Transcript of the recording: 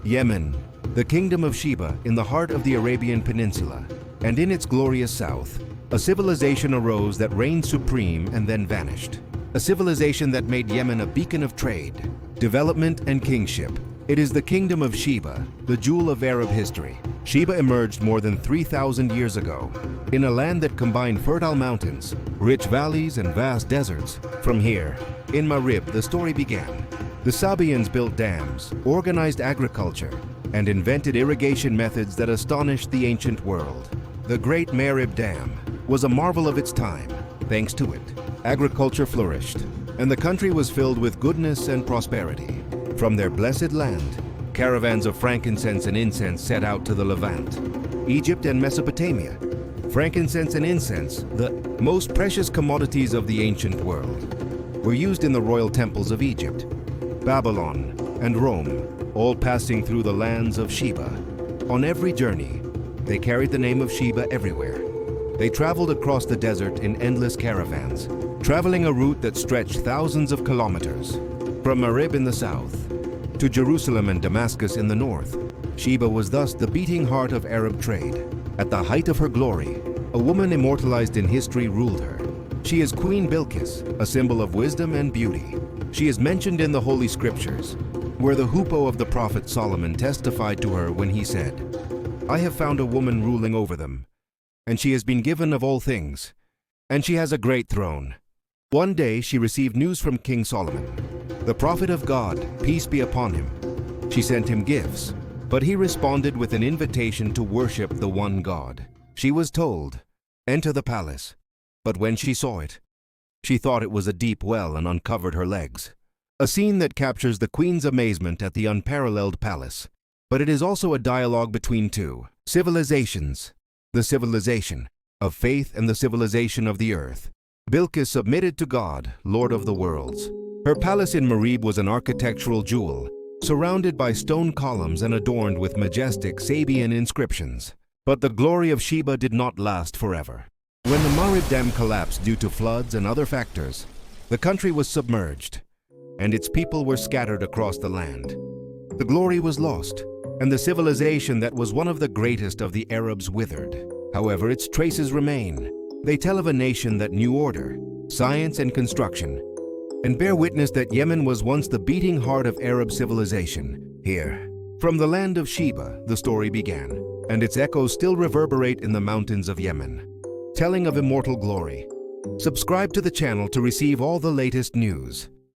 Yemen, the Kingdom of Sheba in the heart of the Arabian Peninsula, and in its glorious south, a civilization arose that reigned supreme and then vanished. A civilization that made Yemen a beacon of trade, development, and kingship. It is the Kingdom of Sheba, the jewel of Arab history. Sheba emerged more than 3,000 years ago, in a land that combined fertile mountains, rich valleys, and vast deserts. From here, in Marib, the story began. The Sabaeans built dams, organized agriculture, and invented irrigation methods that astonished the ancient world. The Great Marib Dam was a marvel of its time. Thanks to it, agriculture flourished, and the country was filled with goodness and prosperity. From their blessed land, caravans of frankincense and incense set out to the Levant, Egypt and Mesopotamia. Frankincense and incense, the most precious commodities of the ancient world, were used in the royal temples of Egypt, Babylon, and Rome, all passing through the lands of Sheba. On every journey, they carried the name of Sheba everywhere. They traveled across the desert in endless caravans, traveling a route that stretched thousands of kilometers. From Marib in the south to Jerusalem and Damascus in the north, Sheba was thus the beating heart of Arab trade. At the height of her glory, a woman immortalized in history ruled her. She is Queen Bilqis, a symbol of wisdom and beauty. She is mentioned in the Holy Scriptures, where the hoopoe of the prophet Solomon testified to her when he said, "I have found a woman ruling over them, and she has been given of all things, and she has a great throne." One day she received news from King Solomon, the prophet of God, peace be upon him. She sent him gifts, but he responded with an invitation to worship the one God. She was told, "Enter the palace," but when she saw it, she thought it was a deep well and uncovered her legs. A scene that captures the queen's amazement at the unparalleled palace. But it is also a dialogue between two civilizations, the civilization of faith and the civilization of the earth. Bilqis submitted to God, Lord of the worlds. Her palace in Marib was an architectural jewel, surrounded by stone columns and adorned with majestic Sabaean inscriptions. But the glory of Sheba did not last forever. When the Marib Dam collapsed due to floods and other factors, the country was submerged, and its people were scattered across the land. The glory was lost, and the civilization that was one of the greatest of the Arabs withered. However, its traces remain. They tell of a nation that knew order, science, and construction, and bear witness that Yemen was once the beating heart of Arab civilization. Here, from the land of Sheba, the story began, and its echoes still reverberate in the mountains of Yemen, telling of immortal glory. Subscribe to the channel to receive all the latest news.